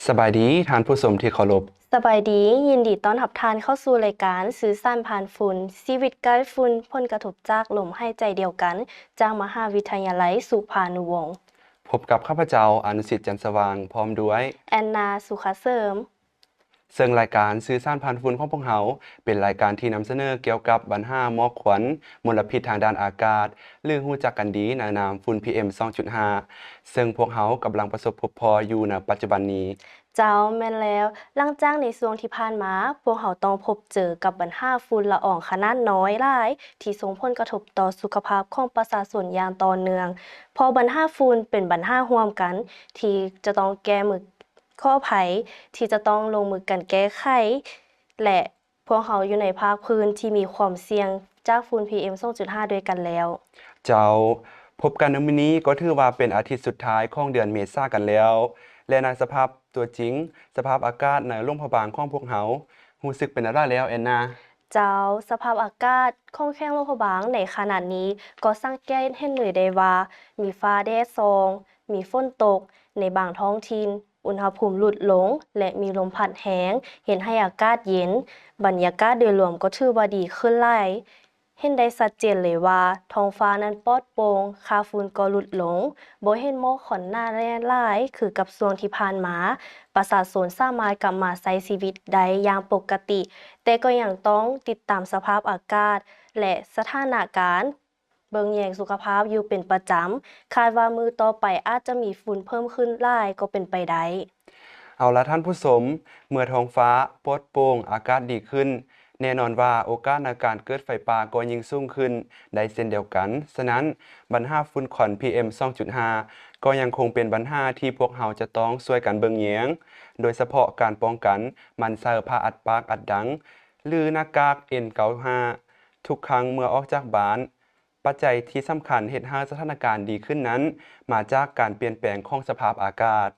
สบายดีท่านผู้ชมที่เคารพสบายดียินดีต้อนรับท่านเข้าสู่รายการสื่อสารผ่านฝุ่นชีวิตใกล้ฝุ่นผลกระทบจากลมหายใจเดียวกันจากมหาวิทยาลัยสุภานุวงศ์พบกับข้าพเจ้าอนุสิทธิ์จันทร์สว่างพร้อมด้วยแอนนาสุขเสริมซึ่งรายการสื่อสารผ่านฝุ่นของพวกเราเป็นรายการที่นำเสนอเกี่ยวกับปัญหาหมอกควันมลพิษทางด้านอากาศหรือรู้จักกันดีในนามฝุ่น PM 2.5 ซึ่งพวกเรากำลังประสบพบพออยู่ในปัจจุบันนี้เจ้าแม่นแล้วหลังจากในช่วงที่ผ่านมาพวกเขาต้องพบเจอกับปัญหาฝุ่นละอองขนาดน้อยหลายที่ส่งผลกระทบต่อสุขภาพของประชาชนอย่างต่อเนื่องเพอปัญหาฝุ่นเป็นปัญหาร่วมกันที่จะต้องแก้มือข้อภัยที่จะต้องลงมือกันแก้ไขและพวกเขาอยู่ในภาคพื้นที่มีความเสี่ยงจากฝุ่น PM 2.5ด้วยกันแล้วเจ้าพบกันในมื้อนี้ก็ถือว่าเป็นอาทิตย์สุดท้ายของเดือนเมษายนกันแล้ว และในสภาพตัวจริงสภาพอากาศในโรงพยาบาลของพวกเรารู้สึกเป็นอะไรแล้วแอนนาเจ้าสภาพอากาศค่อนข้างโลกบางในขณะนี้ก็สังเกตเห็นเลยได้ว่ามีฟ้าแดดส่องมีฝนตกในบางท้องถิ่นอุณหภูมิลดลงและมีลมพัดแรงเห็นให้อากาศเย็นบรรยากาศโดยรวมก็ถือว่าดีขึ้นหลายเห็นได้ชัดเจนเลยว่าท้องฟ้านั้นปลอดโปร่งค่าฝุ่นก็ลดลงบ่เห็นหมอกขอนหน้าแร่หลายคือกับช่วงที่ผ่านมาประชาชนสามารถกลับมาใช้ชีวิตได้อย่างปกติ แต่ก็ยังต้องติดตามสภาพอากาศและสถานการณ์เบิ่งแยงสุขภาพอยู่เป็นประจำคาดว่ามือต่อไปอาจจะมีฝุ่นเพิ่มขึ้นหลายก็เป็นไปได้เอาละท่านผู้ชมเมื่อท้องฟ้าปลอดโปร่งอากาศดีขึ้นแน่นอนว่าโอกาสในการเกิดไฟป่าก็ยิ่งสูงขึ้นได้เช่นเดียวกันฉะนั้นปัญหาฝุ่นควัน PM 2.5 ก็ยังคงเป็นปัญหาที่พวกเราจะต้องช่วยกันเบิ่งแยงโดยเฉพาะการป้องกันมันใส่ผ้าอัดปากอัดดังหรือหน้ากาก N95 ทุกครั้งเมื่อออกจากบ้านปัจจัยที่สำคัญเฮ็ดให้สถานการณ์ดีขึ้นนั้นมาจากการเปลี่ยนแปลงของสภาพอากาศ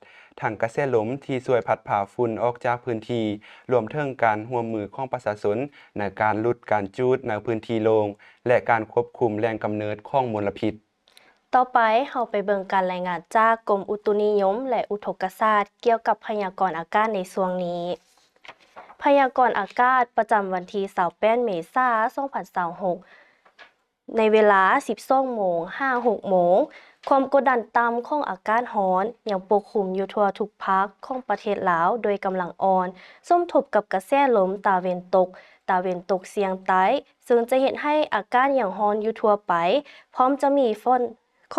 ทั้งกระแสลมที่ช่วยพัดพาฝุ่นออกจากพื้นที่รวมถึงการร่วมมือของประชาชนในการลดการจูดในพื้นที่โล่งและการควบคุมแหล่งกำเนิดของมลพิษต่อไปเราไปเบิ่งการรายงานจากกรมอุตุนิยมและอุทกศาสตร์เกี่ยวกับพยากรณ์อากาศในช่วงนี้พยากรณ์อากาศประจำวันที่28เมษายน2026ในเวลา 12:56 น. ความกดดันต่ำของอากาศร้อนยังปกคลุมอยู่ทั่วทุกภาคของประเทศลาวโดยกำลังอ่อนสมทบกับกระแสลมตะวันตกเฉียงใต้ซึ่งจะเฮ็ดให้อากาศยังร้อนอยู่ทั่วไปพร้อมจะมีฝนพ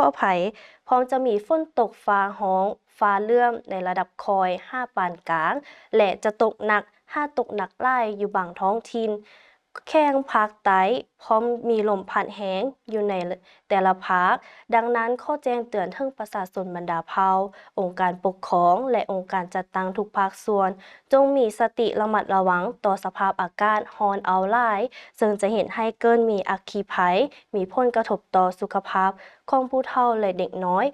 ร้อมจะมีฝนตกฟ้าร้องฟ้าเลื่อมในระดับคอย5 ปานกลางและจะตกหนักตกหนักหลายอยู่บางท้องถิ่นแข้งภาคใต้พร้อมมีลมพัดแรงอยู่ในแต่ละภาคดังนั้นข้อแจ้งเตือนถึงประชาชนบรรดาเผ่าองค์การปกครองและองค์การจัดตั้งทุกภาคส่วนจงมีสติระมัดระวังต่อสภาพอากาศร้อนเอาหลายซึ่งจะเห็นให้เกิดมีอัคคีภัยมีผลกระทบต่อสุขภาพของผู้เฒ่าและเด็กน้อย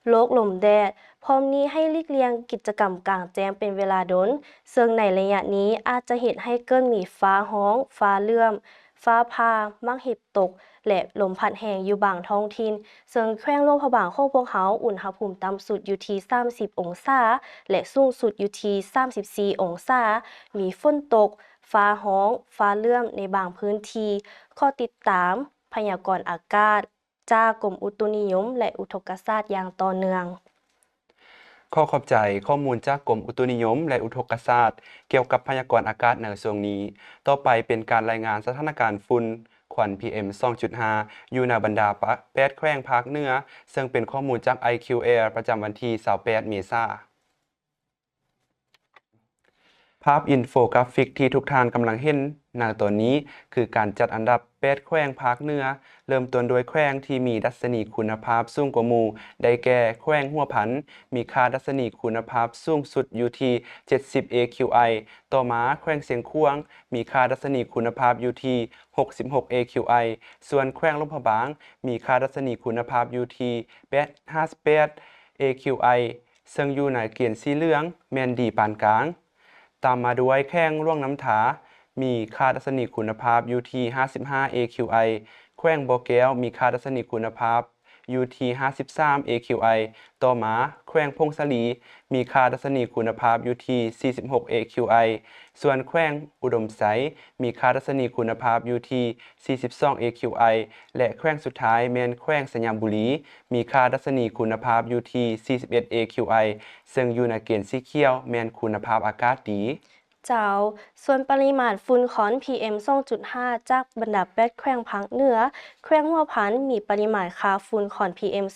โรคลมแดดพร้อมนี้ให้หลีกเลี่ยงกิจกรรมกลางแจ้งเป็นเวลาดนซึ่งในระยะนี้อาจจะเห็นให้เกิดมีฟ้าร้องฟ้าเลื่อมฟ้าผ่ามักเห็บตกและลมพัดแรงอยู่บางท้องถิ่นซึ่งแขวงหลวงพระบางของพวกเขาอุณหภูมิต่ำสุดอยู่ที่30องศาและสูงสุดอยู่ที่34องศามีฝนตกฟ้าร้องฟ้าเลื่อมในบางพื้นที่ข้อติดตามพยากรณ์อากาศจากกรมอุตุนิยมและอุทกศาสตร์อย่างต่อเนื่องขอขอบใจข้อมูลจากกรมอุตุนิยมและอุทกศาสตร์เกี่ยวกับพยากรณ์อากาศในช่วงนี้ต่อไปเป็นการรายงานสถานการณ์ฝุ่นควัน PM 2.5 อยู่ในบรรดา8แขวงภาคเหนือซึ่งเป็นข้อมูลจาก IQAir ประจำวันที่28เมษายน ภาพอินโฟกราฟิกที่ทุกท่านกำลังเห็นในตอนนี้คือการจัดอันดับ8แขวงภาคเหนือเริ่มต้นโดยแขวงที่มีดัชนีคุณภาพสูงกว่าหมู่ได้แก่แขวงหัวผันมีค่าดัชนีคุณภาพสูงสุดอยู่ที่70 AQI ต่อมาแขวงเสียงขวางมีค่าดัชนีคุณภาพอยู่ที่66 AQI ส่วนแขวงลำปะบางมีค่าดัชนีคุณภาพอยู่ที่58 AQI ซึ่งอยู่ในเกณฑ์สีเหลืองแม่นดีปานกลางตามมาด้วยแข้งร่วงน้ำถา มีค่าดัชนีคุณภาพอยู่ที่55 AQI แขวงบ่อแก้วมีค่าดัชนีคุณภาพ อยู่ที่53 AQI ต่อมาแขวงพงศลีมีค่าดัชนีคุณภาพอยู่ที่46 AQI ส่วนแขวงอุดมไซมีค่าดัชนีคุณภาพอยู่ที่42 AQI และแขวงสุดท้ายแม่นแขวงสยามบุรีมีค่าดัชนีคุณภาพอยู่ที่41 AQI ซึ่งอยู่ในเกณฑ์สีเขียวแม่นคุณภาพอากาศดีเจ้าส่วนปริมาณฝุ่นคอน PM 2.5 จากบรรดา8แขวงภาคเหนือแขวงหัวพันมีปริมาณค่าฝุ่นคอน PM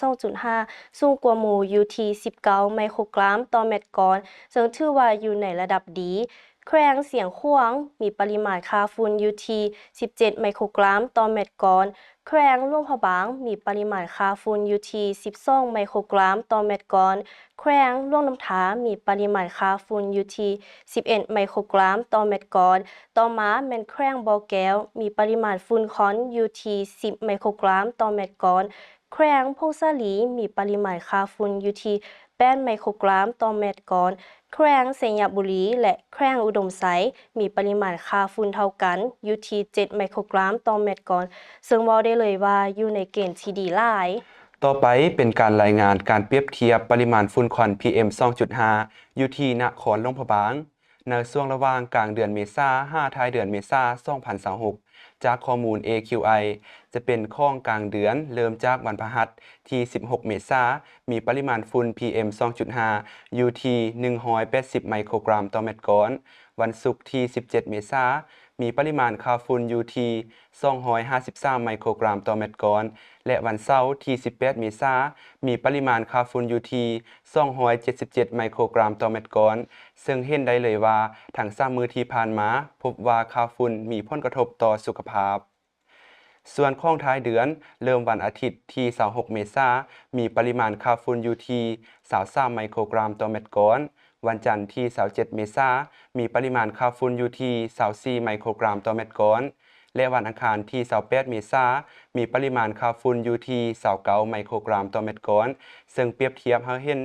2.5 สูงกว่าหมู่อยู่ที่19 ไมโครกรัมต่อเม็ดก้อนซึ่งถือว่าอยู่ในระดับดีแขวงเสียงขวางมีปริมาณค่าฝุ่นอยู่ที่17 ไมโครกรัมต่อเม็ดก้อนแขวงหลวงพระบางมีปริมาณค่าฝุ่นอยู่ที่12 ไมโครกรัมต่อเม็ดก้อนแขวงหลวงน้ำถามีปริมาณค่าฝุ่นอยู่ที่11 ไมโครกรัมต่อเม็ดก้อนต่อมาแม่นแขวงบ่อแก้วมีปริมาณฝุ่นคอนอยู่ที่10 ไมโครกรัมต่อเม็ดก้อนแขวงพงศลีมีปริมาณค่าฝุ่นอยู่ที่8 ไมโครกรัมต่อเม็ดก้อนแขวงสยามบุรีและแขวงอุดมไซมีปริมาณค่าฝุ่นเท่ากันอยู่ที่7 ไมโครกรัมต่อเม็ดก้อนซึ่งเว้าได้เลยว่าอยู่ในเกณฑ์ที่ดีหลายต่อไปเป็นการรายงานการเปรียบเทียบปริมาณฝุ่นควัน PM 2.5 อยู่ที่นครหลวงพระบางในช่วงระหว่างกลางเดือนเมษายนท้ายเดือนเมษายน2026จากข้อมูล AQI จะเป็นข้องกลางเดือนเริ่มจากวันพฤหัสที่16 เมษายนมีปริมาณฝุ่น PM 2.5 อยู่ที่180 ไมโครกรัมต่อเม็ดก้อนวันศุกร์ที่17 เมษายนมีปริมาณค่าฝุ่นอยู่ที่253 ไมโครกรัมต่อเม็ดก้อนและวันเสาร์ที่18 เมษายนมีปริมาณค่าฝุ่นอยู่ที่277 ไมโครกรัมต่อเม็ดก้อนซึ่งเห็นได้เลยว่าทั้ง3มื้อที่ผ่านมาพบว่าค่าฝุ่นมีผลกระทบต่อสุขภาพส่วนของท้ายเดือนเริ่มวันอาทิตย์ที่26 เมษายนมีปริมาณค่าฝุ่นอยู่ที่23 ไมโครกรัมต่อเม็ดก้อนวันจันทร์ที่27 เมษายนมีปริมาณค่าฝุ่นอยู่ที่24 ไมโครกรัมต่อเม็ดก้อนและวันอังคารที่28 เมษายนมีปริมาณค่าฝุ่นอยู่ที่29 ไมโครกรัมต่อเม็ดก้อนซึ่งเปรียบเทียบให้เห็น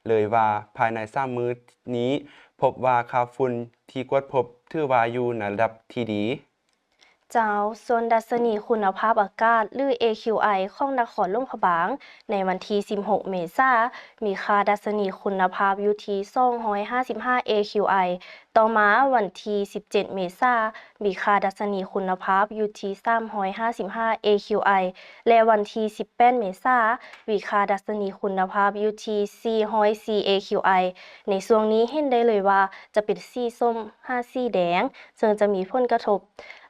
เลยว่าภายใน3มื้อนี้พบว่าค่าฝุ่นที่กวดพบถือว่าอยู่ในระดับที่ดีเจ้าส่วนดัชนีคุณภาพอากาศหรือ AQI ของนครหลวงพระบางในวันที่16 เมษายนมีค่าดัชนีคุณภาพอยู่ที่255 AQI ต่อมาวันที่17 เมษายนมีค่าดัชนีคุณภาพอยู่ที่355 AQI และวันที่18 เมษายนมีค่าดัชนีคุณภาพอยู่ที่404 AQI ในช่วงนี้เห็นได้เลยว่าจะเป็นสีส้ม5สีแดงซึ่งจะมีผลกระทบ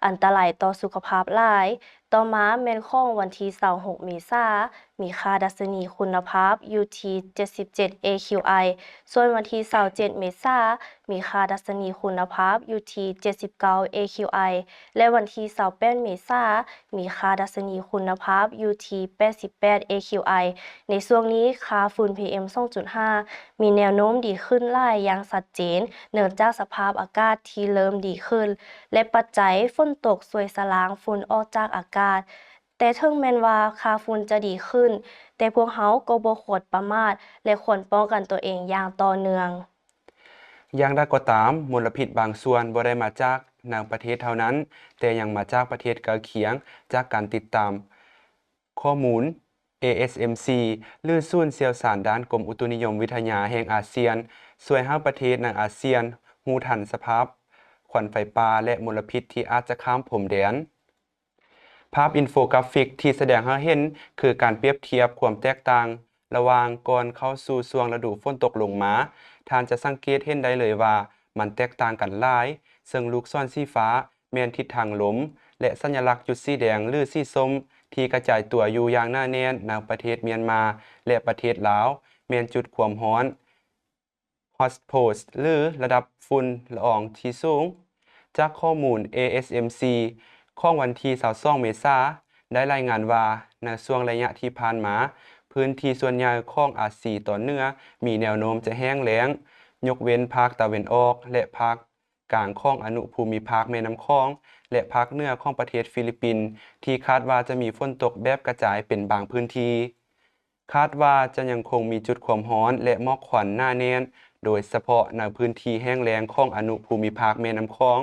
อันตรายต่อสุขภาพหลายต่อมาแม่นของวันที่26 เมษายนมีค่าดัชนีคุณภาพอยู่ที่77 AQI ส่วนวันที่27 เมษายนมีค่าดัชนีคุณภาพอยู่ที่79 AQI และวันที่28 เมษายนมีค่าดัชนีคุณภาพอยู่ที่88 AQI ในช่วงนี้ค่าฝุ่น PM 2.5 มีแนวโน้มดีขึ้นหลายอย่างชัดเจนเนื่องจากสภาพอากาศที่เริ่มดีขึ้นและปัจจัยฝนตกช่วยสลางฝุ่นออกจากอากาศแต่ถึงแม้นว่าค่าฝุ่นจะดีขึ้นแต่พวกเราก็บ่ควรประมาทและควรป้องกันตัวเองอย่างต่อเนื่องอย่างใดก็ตามมลพิษบางส่วนบ่ได้มาจากในประเทศเท่านั้นแต่ยังมาจากประเทศใกล้เคียงจากการติดตามข้อมูล ASMC หรือศูนย์เชี่ยวชาญด้านกรมอุตุนิยมวิทยาแห่งอาเซียนช่วยให้ประเทศในอาเซียนรู้ทันสภาพควันไฟป่าและมลพิษที่อาจจะข้ามพรมแดนภาพอินโฟกราฟิกที่แสดงให้เห็นคือการเปรียบเทียบความแตกต่างระหว่างก่อนเข้าสู่ช่วงฤดูฝนตกลงมาท่านจะสังเกตเห็นได้เลยว่ามันแตกต่างกันหลายซึ่งลูกศรสีฟ้าแม่นทิศทางลมและสัญลักษณ์จุดสีแดงหรือสีส้มที่กระจายตัวอยู่อย่างหนาแน่นในประเทศเมียนมาและประเทศลาวแม่นจุดความร้อน Hotspot หรือระดับฝุ่นละอองที่สูงจากข้อมูล ASMC ของวันที่22 เมษายนได้รายงานว่าในช่วงระยะที่ผ่านมาพื้นที่ส่วนใหญ่ของอาซีตอนเหนือมีแนวโน้มจะแห้งแล้งยกเว้นภาคตะวันออกและภาคกลางของอนุภูมิภาคแม่น้ำคองและภาคเหนือของประเทศฟิลิปปินส์ที่คาดว่าจะมีฝนตกแบบกระจายเป็นบางพื้นที่คาดว่าจะยังคงมีจุดความร้อนและหมอกควันหนาแน่นโดยเฉพาะในพื้นที่แห้งแล้งของอนุภูมิภาคแม่น้ำคอง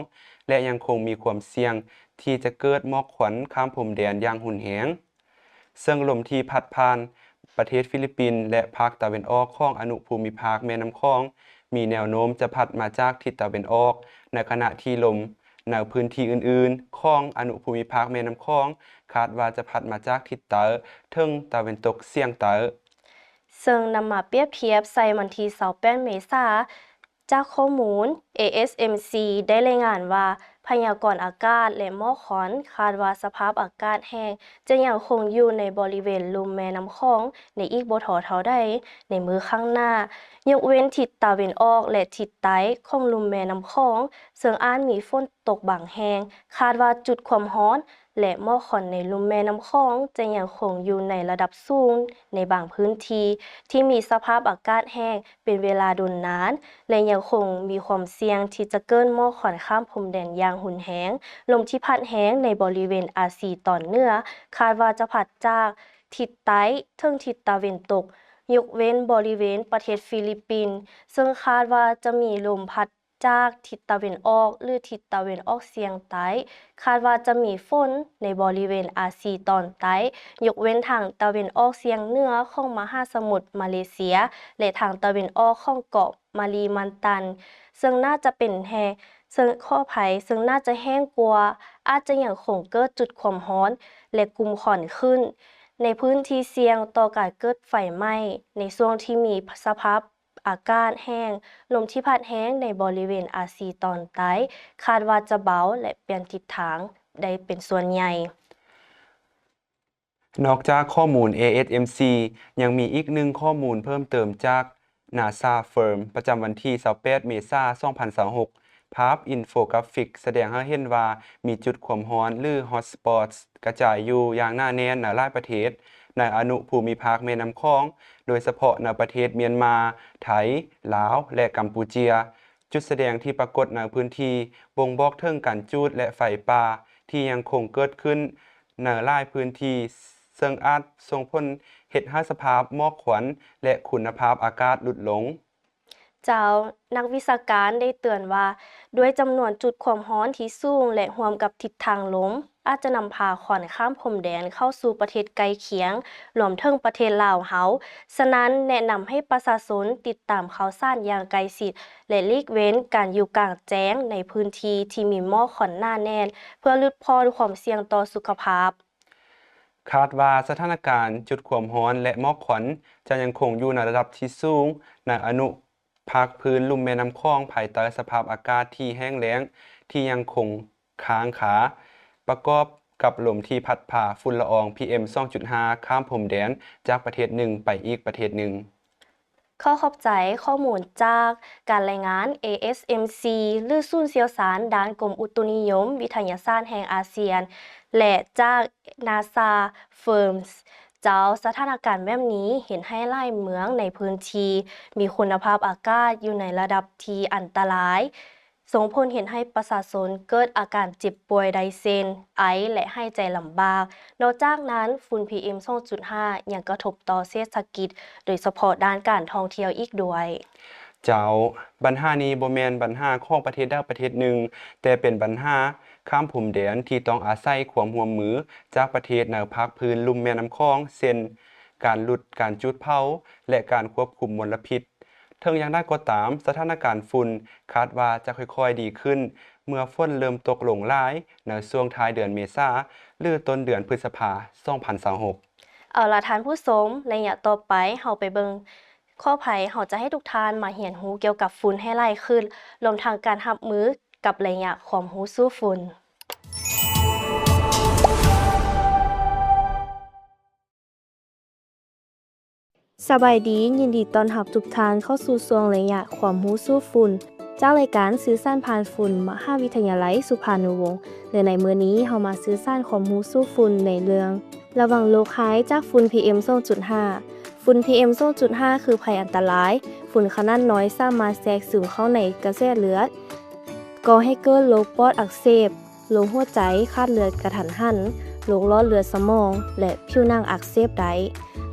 และยังคงมีความเสี่ยงที่จะเกิดหมอกควันข้ามพรมแดนอย่างรุนแรง ซึ่งลมที่พัดผ่านประเทศฟิลิปปินส์และภาคตะวันออกของอนุภูมิภาคแม่น้ำคองมีแนวโน้มจะพัดมาจากทิศตะวันออกในขณะที่ลมในพื้นที่อื่นๆของอนุภูมิภาคแม่น้ำคองคาดว่าจะพัดมาจากทิศใต้ถึงตะวันตกเฉียงใต้ ซึ่งนำมาเปรียบเทียบใส่วันที่28เมษายนจากข้อมูล ASMC ได้รายงานว่าพยากรณ์อากาศและหมอกควันคาดว่าสภาพอากาศแห้งจะยังคงอยู่ในบริเวณลุ่มแม่น้ำคองในอีกบ่ท้อเท่าใดในมื้อข้างหน้ายกเว้นทิศตะวันออกและทิศใต้ของลุ่มแม่น้ำคองซึ่งอาจมีฝนตกบางแห่งคาดว่าจุดความร้อนและหมอกควันในลุ่มแม่น้ำคองจะยังคงอยู่ในระดับสูงในบางพื้นที่ที่มีสภาพอากาศแห้งเป็นเวลาดนนานและยังคงมีความเสี่ยงที่จะเกิดหมอกควันข้ามพรมแดนอย่างรุนแรงลมที่พัดแรงในบริเวณอาซีตอนเหนือคาดว่าจะพัดจากทิศใต้ถึงทิศตะวันตกยกเว้นบริเวณประเทศฟิลิปปินส์ซึ่งคาดว่าจะมีลมพัดจากทิศตะวันออกหรือทิศตะวันออกเฉียงใต้คาดว่าจะมีฝนในบริเวณอาซีตอนใต้ยกเว้นทางตะวันออกเฉียงเหนือของมหาสมุทรมาเลเซียและทางตะวันออกของเกาะมาลีมันตันซึ่งน่าจะเป็นซึ่งข้อภัยซึ่งน่าจะแห้งกว่าอาจจะยังคงเกิดจุดความร้อนและกลุ่มควันขึ้นในพื้นที่เสี่ยงต่อการเกิดไฟไหม้ในช่วงที่มีสภาพอากาศแห้งลมที่พัดแห้งในบริเวณอาซีตอนใต้คาดว่าจะเบาและเปลี่ยนทิศทางได้เป็นส่วนใหญ่ นอกจากข้อมูล ASMC ยังมีอีกหนึ่งข้อมูลเพิ่มเติมจาก NASA Firm ประจำวันที่28เมษายน2026ภาพอินโฟกราฟิกแสดงให้เห็นว่ามีจุดความร้อนหรือ Hotspots กระจายอยู่อย่างหนาแน่นในหลายประเทศในอนุภูมิภาคแม่น้ำคองโดยเฉพาะในประเทศเมียนมาไทยลาวและกัมพูเชียจุดแสดงที่ปรากฏในพื้นที่บ่งบอกถึงการจูดและไฟป่าที่ยังคงเกิดขึ้นในหลายพื้นที่ซึ่งอาจส่งผลเฮ็ดให้สภาพหมอกควันและคุณภาพอากาศลดลงเจ้านักวิชาการได้เตือนว่าด้วยจำนวนจุดความร้อนที่สูงและร่วมกับทิศทางลมอาจจะนำพาควันข้ามพรมแดนเข้าสู่ประเทศใกล้เคียงรวมถึงประเทศลาวเฮาฉะนั้นแนะนำให้ประชาชนติดตามข่าวสารอย่างใกล้ชิดและหลีกเว้นการอยู่กลางแจ้งในพื้นที่ที่มีหมอกควันหนาแน่นเพื่อลดพรความเสี่ยงต่อสุขภาพคาดว่าสถานการณ์จุดความร้อนและหมอกควันจะยังคงอยู่ในระดับที่สูงในอนุภาคพื้นลุ่มแม่น้ำคองภายใต้สภาพอากาศที่แห้งแล้งที่ยังคงค้างคาประกอบกับลมที่พัดพาฝุ่นละออง PM 2.5 ข้ามพรมแดนจากประเทศหนึ่งไปอีกประเทศหนึ่งขอขอบใจข้อมูลจากการรายงาน ASMC หรือศูนย์เชี่ยวชาญด้านกรมอุตุนิยมวิทยาศาสตร์แห่งอาเซียนและจาก NASA Firms เจ้าสถานการณ์แบบนี้เห็นให้หลายเมืองในพื้นที่มีคุณภาพอากาศอยู่ในระดับที่อันตรายส่งผลเห็นให้ประชาชนเกิดอาการเจ็บป่วยได้เช่นไอและหายใจลำบากนอกจากนั้นฝุ่น PM 2.5 ยังกระทบต่อเศรษฐกิจโดยเฉพาะด้านการท่องเที่ยวอีกด้วยเจ้าปัญหานี้บ่แม่นปัญหาของประเทศใดประเทศหนึ่งแต่เป็นปัญหาข้ามพรมแดนที่ต้องอาศัยความร่วมมือจากประเทศในภาคพื้นลุ่มแม่น้ำคองเช่นการลดการจุดเผาและการควบคุมมลพิษถึงอย่างใดก็ตามสถานการณ์ฝุ่นคาดว่าจะค่อยๆดีขึ้นเมื่อฝนเริ่มตกลงหลายในช่วงท้ายเดือนเมษายนหรือต้นเดือนพฤษภาคม2026เอาล่ะท่านผู้ชมระยะต่อไปเฮาไปเบิ่งข้อภัยเฮาจะให้ทุกท่านมาเรียนรู้เกี่ยวกับฝุ่นให้หลายขึ้นรวมทั้งการรับมือกับระยะความรู้สู้ฝุ่นสบายดียินดีต้อนรับทุกท่านเข้าสู่ช่วงระยะความรู้สู้ฝุ่นจากรายการสื่อสารผ่านฝุ่นมหาวิทยาลัยสุภานุวงศ์และในมื้อนี้เฮามาสื่อสารความรู้สู้ฝุ่นในเรื่องระวังโรคร้ายจากฝุ่น PM 2.5 ฝุ่น PM 2.5 คือภัยอันตรายฝุ่นขนาดน้อยสามารถแทรกซึมเข้าในกระแสเลือดก่อให้เกิดโรคปอดอักเสบโรคหัวใจขาดเลือดกระทันหันโรคหลอดเลือดสมองและผิวหนังอักเสบได้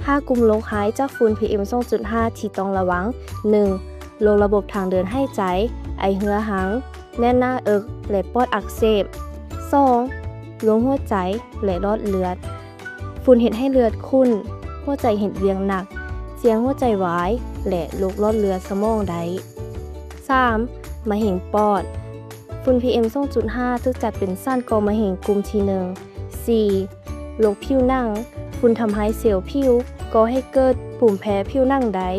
5 กลุ่มโรคร้ายจากฝุ่น PM 2.5 ที่ต้องระวัง 1. โรคระบบทางเดินหายใจไอเหือหางแน่นหน้าอกและปอดอักเสบ 2. โรคหัวใจและหลอดเลือด ฝุ่นเฮ็ดให้เลือดข้นหัวใจเฮ็ดเวียงหนักเสียงหัวใจวายและโรคหลอดเลือดสมองได้ 3. มะเร็งปอดฝุ่น PM 2.5 ถูกจัดเป็นซ่านก่อมะเร็งกลุ่มที่ 1 4. โรคผิวหนังฝุ่นทำให้เซลล์ผิวก่อให้เกิดปุ่มแพ้ผิวหนังได้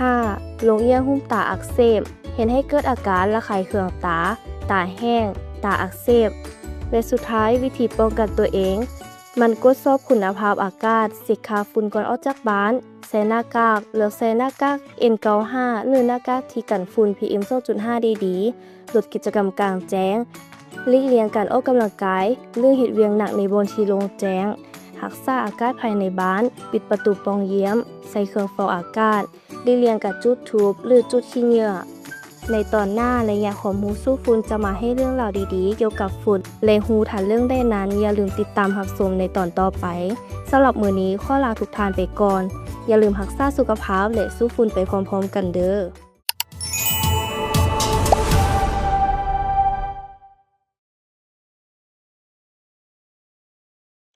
5. โรคเยื่อหุ้มตาอักเสบเห็นให้เกิดอาการระคายเคืองตา ตาแห้ง ตาอักเสบ และสุดท้ายวิธีป้องกันตัวเอง มันกดสอบคุณภาพอากาศเสกค่าฝุ่นก่อนออกจากบ้านใส่หน้ากากเลือกใส่หน้ากาก N95 หรือหน้ากากที่กันฝุ่น PM 2.5 ดีๆลดกิจกรรมกลางแจ้งหลีกเลี่ยงการออกกำลังกายหรือเฮ็ดเวียงหนักในบอนที่โล่งแจ้งรักษาอากาศภายในบ้านปิดประตูปล่องเยี่ยมใส่เครื่องฟอกอากาศหลีกเลี่ยงการจุดธูปหรือจุดขี้เหงื่อในตอนหน้าและอยากความรู้สู้ฝุ่นจะมาให้เรื่องราวดีๆเกี่ยวกับฝุ่นและฮู้ทันเรื่องได้นั้นอย่าลืมติดตามรับชมในตอนต่อไปสำหรับมื้อนี้ขอลาทุกท่านไปก่อนอย่าลืมรักษาสุขภาพและสู้ฝุ่นไปพร้อมๆกันเด้อ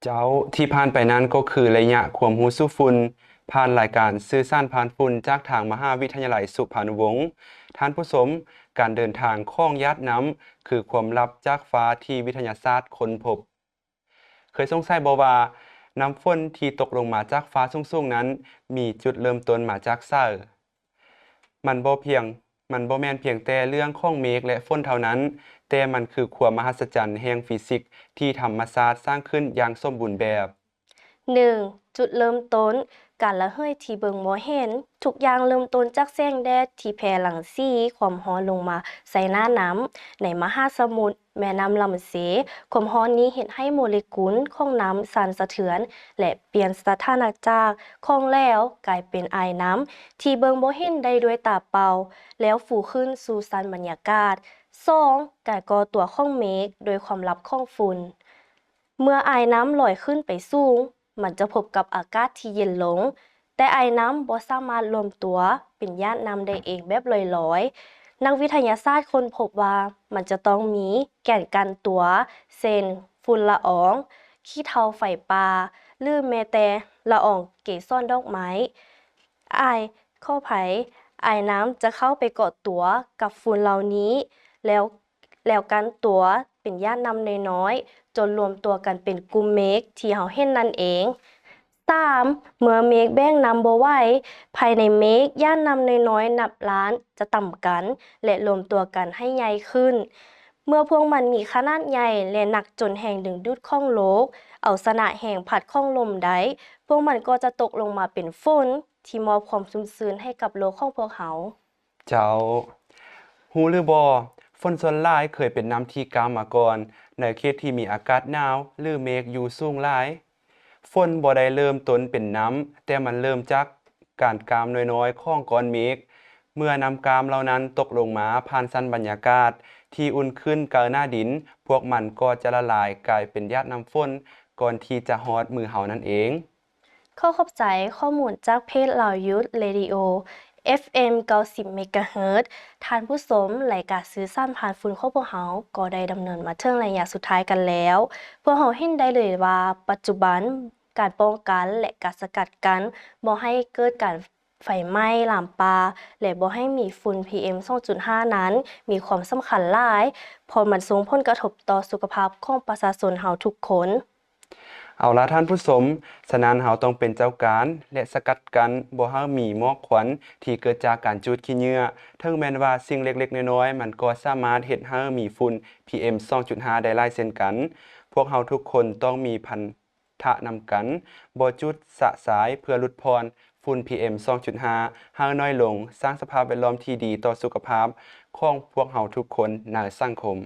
เจ้าที่ผ่านไปนั้นก็คือระยะความรู้สู่ฝุ่นผ่านรายการสื่อสารผ่านฝุ่นจากทางมหาวิทยาลัยสุพรรณวงศ์ท่านผู้ชมการเดินทางข้องยาดน้ำคือความลับจากฟ้าที่วิทยาศาสตร์ค้นพบเคยสงสัยบ่ว่าน้ำฝนที่ตกลงมาจากฟ้าสูงๆนั้นมีจุดเริ่มต้นมาจากไสมันบ่แม่นเพียงแต่เรื่องของเมฆและฝนเท่านั้นแต่มันคือความมหัศจรรย์แห่งฟิสิกส์ที่ธรรมชาติสร้างขึ้นอย่างสมบูรณ์แบบ 1. จุดเริ่มต้นการระเหยที่เบิ่งบ่เห็นทุกอย่างเริ่มต้นจากแสงแดดที่แผ่รังสีความร้อนลงมาใส่หน้าน้ำในมหาสมุทรแม่น้ำลำเสความร้อนนี้เฮ็ดให้โมเลกุลของน้ำสั่นสะเทือนและเปลี่ยนสถานะจากของแล้วกลายเป็นไอน้ำที่เบิ่งบ่เห็นได้ด้วยตาเปล่าแล้วฟูขึ้นสู่ชั้นบรรยากาศ 2. การก่อตัวของเมฆโดยความลับของฝุ่นเมื่อไอน้ำลอยขึ้นไปสูงมันจะพบกับอากาศที่เย็นลงแต่ไอน้ำบ่สามารถรวมตัวเป็นหยาดน้ำได้เองแบบลอยๆนักวิทยาศาสตร์ค้นพบว่ามันจะต้องมีแก่นกันตัวเช่นฝุ่นละอองขี้เถ้าไฟป่าหรือแม้แต่ละอองเกสรดอกไม้ไอข้อไผไอน้ำจะเข้าไปเกาะตัวกับฝุ่นเหล่านี้แล้วกันตัวเป็นหยาดน้ำน้อยๆจนรวมตัวกันเป็นกลุ่มเมฆที่เราเห็นนั่นเอง 3. เมื่อเมฆแบ่งน้ำบ่ไหวภายในเมฆหยาดน้ำน้อยๆนับล้านจะต่ำกันและรวมตัวกันให้ใหญ่ขึ้น เมื่อพวกมันมีขนาดใหญ่และหนักจนแรงดึงดูดของโลกเอาชนะแรงพัดของลมได้พวกมันก็จะตกลงมาเป็นฝนที่มอบความชุ่มชื้นให้กับโลกของพวกเขา เจ้าฮู้หรือบ่ฝนส่วนหลายเคยเป็นน้ำที่กามมาก่อนในเขตที่มีอากาศหนาวหรือเมฆอยู่สูงหลายฝนบ่ได้เริ่มต้นเป็นน้ำแต่มันเริ่มจากการกามน้อยๆของก้อนเมฆเมื่อน้ำกามเหล่านั้นตกลงมาผ่านชั้นบรรยากาศที่อุ่นขึ้นเกินหน้าดินพวกมันก็จะละลายกลายเป็นหยาดน้ำฝนก่อนที่จะฮอดมือเฮานั่นเองข้อขอบใจข้อมูลจากเพจเหล่ายุทธเรดิโอ FM 90 เมกะเฮิรตซ์ท่านผู้ชมรายการสื่อสารผ่านฝุ่นของพวกเราก็ได้ดำเนินมาถึงระยะสุดท้ายกันแล้ว พวกเราเห็นได้เลยว่าปัจจุบันการป้องกันและการสกัดกั้นบ่ให้เกิดการไฟไหม้ลามปาและบ่ให้มีฝุ่น PM 2.5 นั้นมีความสำคัญหลายเพราะมันส่งผลกระทบต่อสุขภาพของประชาชนเฮาทุกคนเอาล่ะท่านผู้ชมฉะนั้นเฮาต้องเป็นเจ้าการและสกัดกันบ่ให้มีหมอกควันที่เกิดจากการจุดขี้เหงื่อถึงแม้นว่าสิ่งเล็กๆน้อยๆมันก็สามารถเฮ็ดให้มีฝุ่น PM 2.5 ได้หลายเช่นกันพวกเฮาทุกคนต้องมีพันธะนำกันบ่จุดสะสายเพื่อลดพรฝุ่น PM 2.5 ให้น้อยลงสร้างสภาพแวดล้อมที่ดีต่อสุขภาพของพวกเฮาทุกคนในสังคม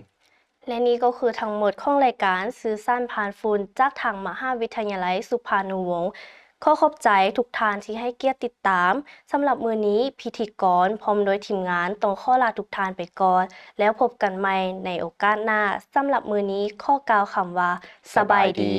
และนี่ก็คือทั้งหมดของรายการสื่อสารผ่านฝุ่นจากทางมหาวิทยาลัยสุภานุวงศ์ขอขอบใจทุกท่านที่ให้เกียรติติดตามสำหรับมื้อนี้พิธีกรพร้อมโดยทีมงานต้องขอลาทุกท่านไปก่อนแล้วพบกันใหม่ในโอกาสหน้าสำหรับมื้อนี้ขอกล่าวคำว่าสบายดี